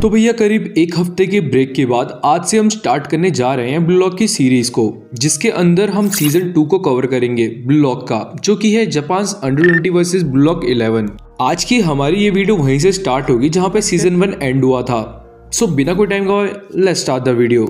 तो भैया करीब एक हफ्ते के ब्रेक के बाद आज से हम स्टार्ट करने जा रहे हैं ब्लू लॉक की सीरीज को, जिसके अंदर हम सीजन 2 को कवर करेंगे ब्लू लॉक का, जो कि है Japan under 20 versus blue lock 11। आज की हमारी ये वीडियो वहीं से स्टार्ट होगी जहां पे सीजन 1 एंड हुआ था। सो बिना कोई टाइम गवाए लेट्स स्टार्ट द वीडियो।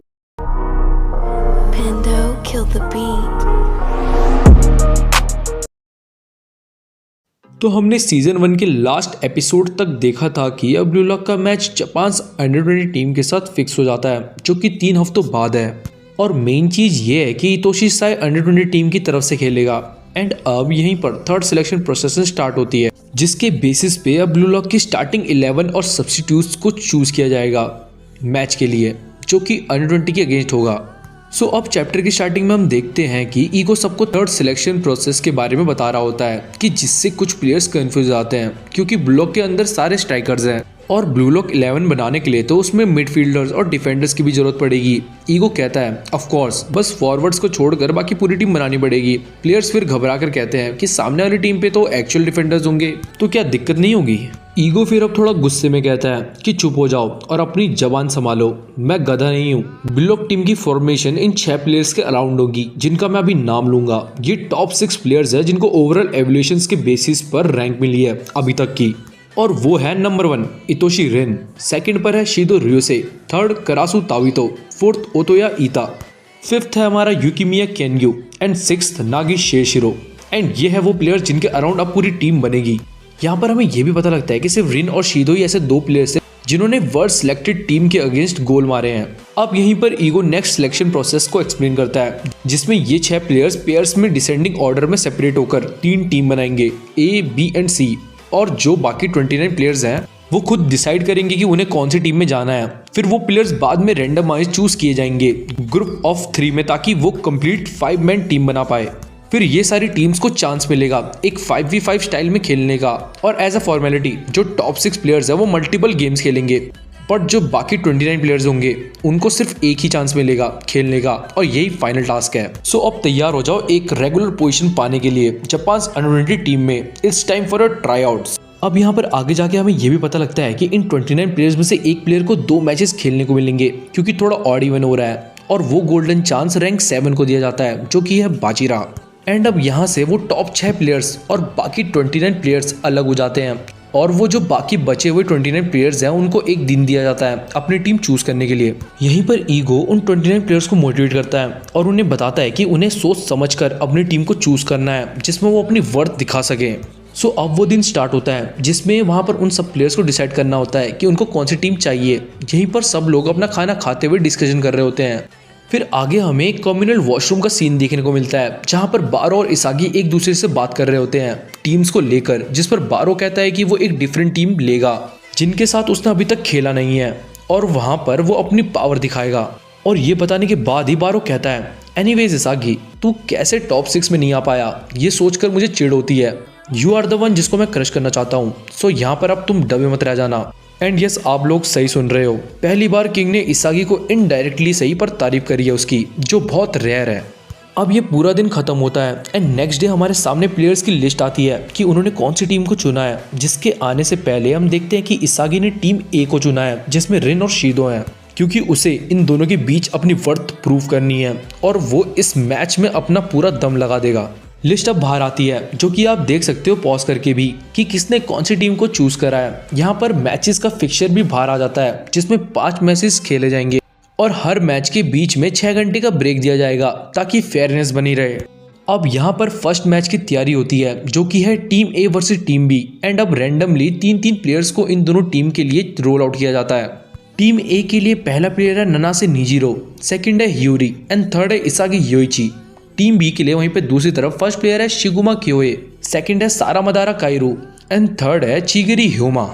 तो हमने सीजन 1 के लास्ट एपिसोड तक देखा था कि अब ब्लू लॉक का मैच जापान अंडर 20 टीम के साथ फिक्स हो जाता है, जो कि 3 हफ्तों बाद है। और मेन चीज ये है कि हितोशी साई अंडर 20 टीम की तरफ से खेलेगा। एंड अब यहीं पर थर्ड सिलेक्शन प्रोसेस स्टार्ट होती है, जिसके बेसिस पे अब ब्लू लॉक की स्टार्टिंग 11 और सब्स्टिट्यूट्स को चूज किया जाएगा मैच के लिए, जो कि अंडर 20 के अगेंस्ट होगा। सो अब चैप्टर की स्टार्टिंग में हम देखते हैं कि ईगो सबको थर्ड सिलेक्शन प्रोसेस के बारे में बता रहा होता है, कि जिससे कुछ प्लेयर्स कंफ्यूज आते हैं, क्योंकि ब्लू लॉक के अंदर सारे स्ट्राइकर्स हैं और ब्लू लॉक 11 बनाने के लिए तो उसमें मिडफील्डर्स और डिफेंडर्स की भी जरूरत पड़ेगी। ईगो कहता है ऑफ कोर्स बस फॉरवर्ड्स को छोड़कर बाकी पूरी टीम बनानी पड़ेगी। प्लेयर्स फिर घबरा कर कहते हैं कि सामने वाली टीम पे तो एक्चुअल डिफेंडर्स होंगे, तो क्या दिक्कत नहीं होगी। ईगो फिर अब थोड़ा गुस्से में कहता है कि चुप हो जाओ और अपनी जबान संभालो, मैं गधा नहीं हूँ। ब्लू लॉक टीम की फॉर्मेशन इन 6 प्लेयर्स के अराउंड होगी, जिनका मैं अभी नाम लूंगा। ये टॉप 6 प्लेयर्स है जिनको ओवरऑल एवोल्यूशंस के बेसिस पर रैंक मिली है अभी तक की। और वो है नंबर 1 इतोशी रेन, सेकंड पर है शिदो रियोसे, थर्ड करासु तावितो, फोर्थ ओतोया ईता, फिफ्थ है हमारा युकिमिया केन्यू एंड सिक्स्थ नागी शेशिरो। एंड ये है वो प्लेयर जिनके अराउंड अब पूरी टीम बनेगी। यहाँ पर हमें ये भी पता लगता है कि सिर्फ रिन और शिदो ही ऐसे 2 प्लेयर्स हैं जिन्होंने वर्ल्ड सिलेक्टेड टीम के अगेंस्ट गोल मारे हैं। अब यहीं पर ईगो नेक्स्ट सिलेक्शन प्रोसेस को एक्सप्लेन करता है, जिसमें ये 6 प्लेयर्स पेयर्स में डिसेंडिंग ऑर्डर में सेपरेट होकर 3 टीम बनाएंगे, A, B एंड C। और जो बाकी 29 प्लेयर्स हैं वो खुद डिसाइड करेंगे कि उन्हें कौन सी टीम में जाना है। फिर वो प्लेयर्स बाद में रैंडमाइज चूज किए जाएंगे ग्रुप ऑफ 3 में, ताकि वो कंप्लीट 5 मैन टीम बना पाए। फिर ये सारी टीम्स को चांस मिलेगा एक 5v5 स्टाइल में खेलने का। और एज अ फॉर्मेलिटी जो टॉप 6 प्लेयर्स है वो मल्टीपल गेम्स खेलेंगे, बट जो बाकी 29 प्लेयर्स होंगे उनको सिर्फ एक ही चांस मिलेगा खेलने का, और यही फाइनल टास्क है। सो अब तैयार हो जाओ एक रेगुलर पोजीशन पाने के लिए जापान अंडर 20 टीम में। It's time for a try outs. अब यहाँ पर आगे जाके हमें ये भी पता लगता है कि इन 29 प्लेयर्स में से एक प्लेयर को 2 मैचेस खेलने को मिलेंगे, क्योंकि थोड़ा ऑड इवन हो रहा है, और वो गोल्डन चांस रैंक 7 को दिया जाता है, जो कि है बाजीरा। एंड अब यहाँ से वो टॉप 6 प्लेयर्स और बाकी 29 प्लेयर्स अलग हो जाते हैं, और वो जो बाकी बचे हुए 29 प्लेयर्स हैं उनको एक दिन दिया जाता है अपनी टीम चूज करने के लिए। यहीं पर ईगो उन 29 प्लेयर्स को मोटिवेट करता है और उन्हें बताता है कि उन्हें सोच समझकर अपनी टीम को चूज करना है, जिसमें वो अपनी वर्थ दिखा सके। सो अब वो दिन स्टार्ट होता है जिसमें वहाँ पर उन सब प्लेयर्स को डिसाइड करना होता है कि उनको कौन सी टीम चाहिए। यहीं पर सब लोग अपना खाना खाते हुए डिस्कशन कर रहे होते हैं। फिर आगे हमें एक कम्युनल वॉशरूम का सीन देखने को मिलता है, जहाँ पर बारो और इसागी एक दूसरे से बात कर रहे होते हैं टीम्स को लेकर, जिस पर बारो कहता है कि वो एक डिफरेंट टीम लेगा जिनके साथ उसने अभी तक खेला नहीं है, और वहाँ पर वो अपनी पावर दिखाएगा। और ये बताने के बाद ही बारो कहता है एनीवेज इसागी, तू कैसे टॉप 6 में नहीं आ पाया, ये सोचकर मुझे चिढ़ होती है। यू आर द वन जिसको मैं क्रश करना चाहता हूँ। सो यहाँ पर अब तुम दबे मत रह जाना। एंड यस, आप लोग सही सुन रहे हो, पहली बार किंग ने इसागी को इनडायरेक्टली सही पर तारीफ करी है उसकी, जो बहुत रेयर है। अब ये पूरा दिन खत्म होता है एंड नेक्स्ट डे हमारे सामने प्लेयर्स की लिस्ट आती है कि उन्होंने कौन सी टीम को चुना है। जिसके आने से पहले हम देखते हैं कि इसागी ने टीम ए को चुना है, जिसमें रिन और शीदो हैं, क्योंकि उसे इन दोनों के बीच अपनी वर्थ प्रूव करनी है और वो इस मैच में अपना पूरा दम लगा देगा। लिस्ट अब बाहर आती है, जो कि आप देख सकते हो पॉज करके भी कि किसने कौन सी टीम को चूज करा है। यहाँ पर मैचेस का फिक्सचर भी बाहर आ जाता है, जिसमें 5 मैचेस खेले जाएंगे और हर मैच के बीच में 6 घंटे का ब्रेक दिया जाएगा ताकि फेयरनेस बनी रहे। अब यहाँ पर फर्स्ट मैच की तैयारी होती है, जो कि है team A versus team B. And अब रैंडमली 3-3 प्लेयर्स को इन दोनों टीम के लिए रोल आउट किया जाता है। टीम ए के लिए पहला प्लेयर है ननासे निजिरो, सेकंड है ह्यूरी एंड थर्ड है इसागी योइची। टीम बी के लिए वहीं पे दूसरी तरफ फर्स्ट प्लेयर है शिगुमा क्योए, सेकंड है सारा मदारा काइरू एंड थर्ड है चिगिरी ह्यूमा।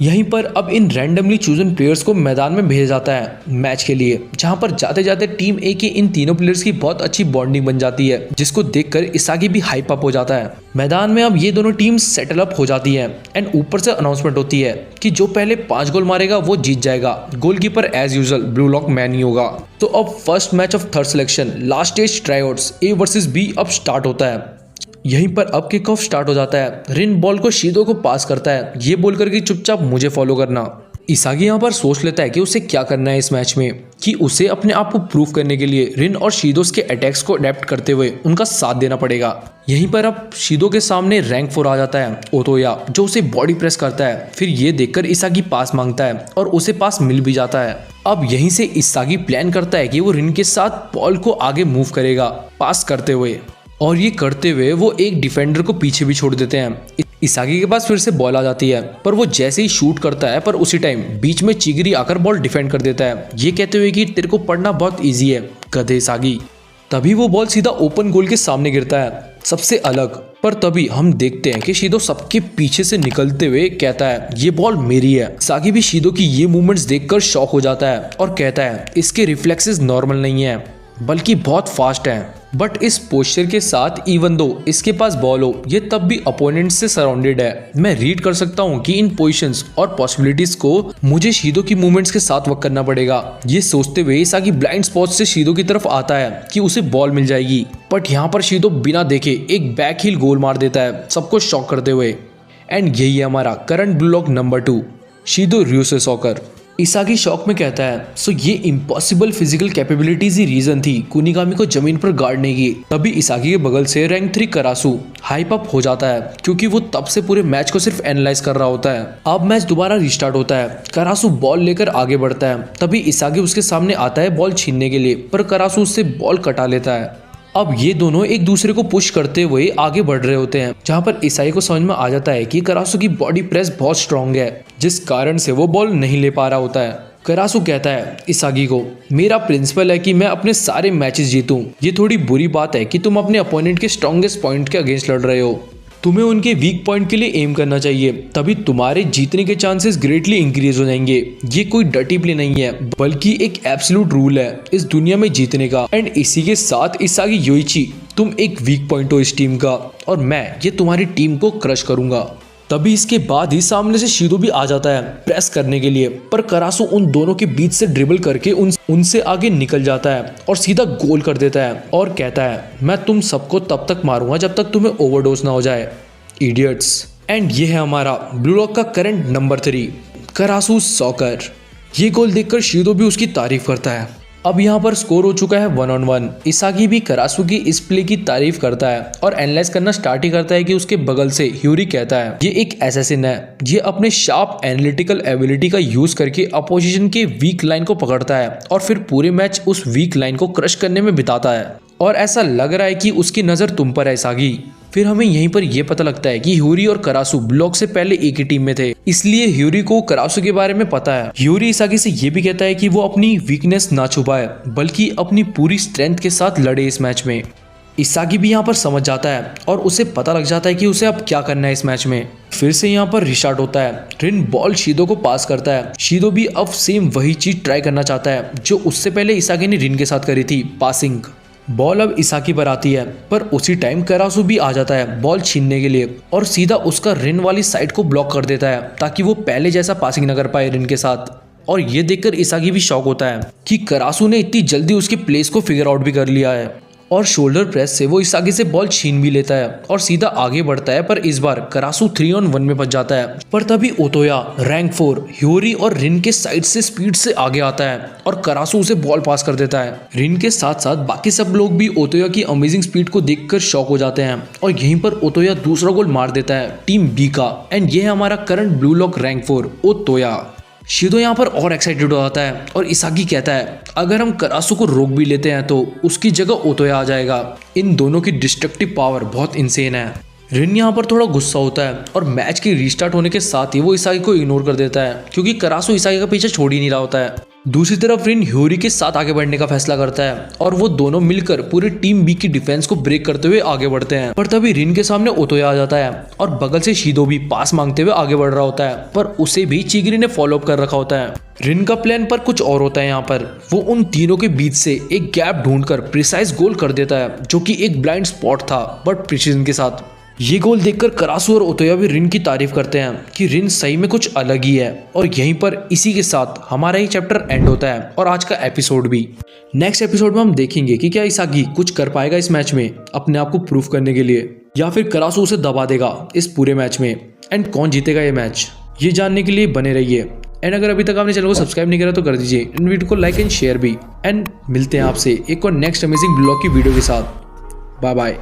यहीं पर अब इन रैंडमली चूजन प्लेयर्स को मैदान में भेजा जाता है मैच के लिए, जहां पर जाते जाते टीम ए के इन तीनों प्लेयर्स की बहुत अच्छी बॉन्डिंग बन जाती है, जिसको देखकर इसागी भी हाइप अप हो जाता है। मैदान में अब ये दोनों टीम सेटल अप हो जाती है एंड ऊपर से अनाउंसमेंट होती है कि जो पहले 5 गोल मारेगा वो जीत जाएगा। Goalkeeper as usual Blue Lock man ही होगा। तो अब first match of third selection last stage tryouts A versus B अब स्टार्ट होता है। यहीं पर अब किक ऑफ स्टार्ट हो जाता है। रिन बॉल को शीदो को पास करता है, ये बोल कर कि चुपचाप मुझे फॉलो करना। इसागी यहाँ पर सोच लेता है कि उसे क्या करना है इस मैच में, कि उसे अपने आप को प्रूव करने के लिए रिन और शीदोस के अटैक्स को अडेप्ट करते हुए उनका साथ देना पड़ेगा। यहीं पर अब शीदो के सामने रैंक 4 आ जाता है ओतोया, जो उसे बॉडी प्रेस करता है। फिर ये देखकर इसागी पास मांगता है और उसे पास मिल भी जाता है। अब यहीं से इसागी प्लान करता है कि वो रिन के साथ बॉल को आगे मूव करेगा पास करते हुए, और ये करते हुए वो एक डिफेंडर को पीछे भी छोड़ देते हैं। इसागी के पास फिर से बॉल आ जाती है, पर वो जैसे ही शूट करता है पर उसी टाइम बीच में चिगरी आकर बॉल डिफेंड कर देता है, ये कहते हुए कि तेरे को पढ़ना बहुत इजी है गधे इसागी। तभी वो बॉल सीधा ओपन गोल के सामने गिरता है सबसे अलग, पर तभी हम देखते हैं कि शीदो सबके पीछे से निकलते हुए कहता है ये बॉल मेरी है। इसागी भी शीदो की ये मूवमेंट्स देखकर शॉक हो जाता है और कहता है इसके रिफ्लेक्सेस नॉर्मल नहीं है बल्कि बहुत फास्ट है। बट इस पोस्चर के साथ इवन दो इसके पास बॉल हो, ये तब भी अपोनेंट से सराउंडेड है। मैं रीड कर सकता हूँ कि इन पोजीशंस और पॉसिबिलिटीज को मुझे शीदो की मूवमेंट्स के साथ वर्क करना पड़ेगा। ये सोचते हुए इसागी ब्लाइंड स्पॉट से शीदो की तरफ आता है कि उसे बॉल मिल जाएगी, बट यहाँ पर शीदो बिना देखे एक बैक हील गोल मार देता है सबको शॉक करते हुए। एंड यही है हमारा current Blue Lock number 2, Shidou ryusui soccer. Isagi shock में कहता है सो ये इम्पॉसिबल फिजिकल कैपेबिलिटीज ही रीजन थी कुनिगामी को जमीन पर गाड़ने की। तभी इसागी के बगल से रैंक 3 करासु हाइप अप हो जाता है, क्योंकि वो तब से पूरे मैच को सिर्फ एनालाइज कर रहा होता है। अब मैच दोबारा रिस्टार्ट होता है, करासु बॉल लेकर आगे बढ़ता है। तभी इसागी उसके सामने आता है बॉल छीनने के लिए, पर करासु उससे बॉल कटा लेता है। अब ये दोनों एक दूसरे को पुश करते हुए आगे बढ़ रहे होते हैं, जहां पर इसाई को समझ में आ जाता है कि करासु की बॉडी प्रेस बहुत स्ट्रांग है, जिस कारण से वो बॉल नहीं ले पा रहा होता है। करासु कहता है इसागी को मेरा प्रिंसिपल है कि मैं अपने सारे मैचेस जीतूं। ये थोड़ी बुरी बात है कि तुम अपने अपोनेंट के स्ट्रॉन्गेस्ट पॉइंट के अगेंस्ट लड़ रहे हो। तुम्हें उनके वीक पॉइंट के लिए एम करना चाहिए, तभी तुम्हारे जीतने के चांसेस ग्रेटली इंक्रीज हो जाएंगे। ये कोई डर्टी प्ले नहीं है, बल्कि एक एब्सोल्यूट रूल है इस दुनिया में जीतने का। एंड इसी के साथ इसागी योइची, तुम एक वीक पॉइंट हो इस टीम का, और मैं ये तुम्हारी टीम को क्रश करूंगा। तभी इसके बाद ही सामने से शीदो भी आ जाता है प्रेस करने के लिए, पर करासु उन दोनों के बीच से ड्रिबल करके उनसे आगे निकल जाता है और सीधा गोल कर देता है और कहता है मैं तुम सबको तब तक मारूंगा जब तक तुम्हें ओवरडोज ना हो जाए, इडियट्स। एंड ये है हमारा ब्लू लॉक का करंट नंबर 3, करासु सॉकर। ये गोल देखकर शीदो भी उसकी तारीफ करता है। अब यहाँ पर स्कोर हो चुका है 1-on-1। इसागी भी करासु की इस प्ले की तारीफ करता है और एनालाइज करना स्टार्ट ही करता है कि उसके बगल से ह्यूरी कहता है ये एक एसेसिन है, ये अपने शार्प एनालिटिकल एबिलिटी का यूज करके अपोजिशन के वीक लाइन को पकड़ता है और फिर पूरे मैच उस वीक लाइन को क्रश करने में बिताता है, और ऐसा लग रहा है कि उसकी नजर तुम पर है इसागी। फिर हमें यहीं पर यह पता लगता है कि ह्यूरी और करासु ब्लॉक से पहले एक ही टीम में थे, इसलिए ह्यूरी को करासु के बारे में पता है। ह्यूरी इसागी से यह भी कहता है कि वो अपनी वीकनेस ना छुपाए, बल्कि अपनी पूरी स्ट्रेंथ के साथ लड़े इस मैच में। इसागी भी यहाँ पर समझ जाता है और उसे पता लग जाता है कि उसे अब क्या करना है इस मैच में। फिर से यहाँ पर रिस्टार्ट होता है, रिन बॉल शीदो को पास करता है। शीदो भी अब सेम वही चीज ट्राई करना चाहता है जो उससे पहले इसागी ने रिन के साथ करी थी, पासिंग। बॉल अब इसाकी पर आती है, पर उसी टाइम करासु भी आ जाता है बॉल छीनने के लिए और सीधा उसका रिन वाली साइड को ब्लॉक कर देता है ताकि वो पहले जैसा पासिंग न कर पाए रिन के साथ। और ये देखकर इसाकी भी शॉक होता है कि करासु ने इतनी जल्दी उसके प्लेस को फिगर आउट भी कर लिया है, और शोल्डर प्रेस से वो इसागी से बॉल छीन भी लेता है और सीधा आगे बढ़ता है। पर इस बार करासु 3-on-1 में बच जाता है, पर तभी ओतोया, रैंक 4, ह्यूरी और रिन के साइड से स्पीड से आगे आता है और करासु उसे बॉल पास कर देता है। रिन के साथ साथ बाकी सब लोग भी ओतोया की अमेजिंग स्पीड को देखकर शॉक हो जाते हैं, और यहीं पर ओतोया दूसरा गोल मार देता है टीम बी का। एंड ये है हमारा करंट ब्लू लॉक रैंक 4, ओतोया। शीदो यहाँ पर और एक्साइटेड हो जाता है और इसागी कहता है अगर हम करासु को रोक भी लेते हैं तो उसकी जगह ओतोया आ जाएगा। इन दोनों की डिस्ट्रक्टिव पावर बहुत इंसेन है। रिन यहाँ पर थोड़ा गुस्सा होता है और मैच के रीस्टार्ट होने के साथ ही वो इसागी को इग्नोर कर देता है, क्योंकि करासु इसागी का पीछे छोड़ ही नहीं रहा होता है। दूसरी तरफ रिन ह्यूरी के साथ आगे बढ़ने का फैसला करता है और वो दोनों मिलकर पूरी टीम बी की डिफेंस को ब्रेक करते हुए आगे बढ़ते हैं। पर तभी रिन के सामने ओतोया आ जाता है और बगल से शीदो भी पास मांगते हुए आगे बढ़ रहा होता है, पर उसे भी चिगरी ने फॉलो अप कर रखा होता है। रिन का प्लान पर कुछ और होता है। यहाँ पर वो उन तीनों के बीच से एक गैप ढूंढकर प्रिसाइज गोल कर देता है, जो कि एक ब्लाइंड स्पॉट था बट प्रिसीजन के साथ। ये गोल देखकर करासु और ओतोया भी रिन की तारीफ करते हैं कि रिन सही में कुछ अलग ही है। और यहीं पर इसी के साथ हमारा ये चैप्टर एंड होता है और आज का एपिसोड भी। नेक्स्ट एपिसोड में हम देखेंगे कि क्या इसागी कुछ कर पाएगा इस मैच में अपने आप को प्रूफ करने के लिए, या फिर करासु उसे दबा देगा इस पूरे मैच में, एंड कौन जीतेगा ये मैच। ये जानने के लिए बने रहिए। एंड अगर अभी तक आपने चैनल को सब्सक्राइब नहीं करा तो कर दीजिए, इन वीडियो को लाइक एंड शेयर भी। एंड मिलते हैं आपसे एक और नेक्स्ट अमेजिंग ब्लॉग की वीडियो के साथ। Bye bye.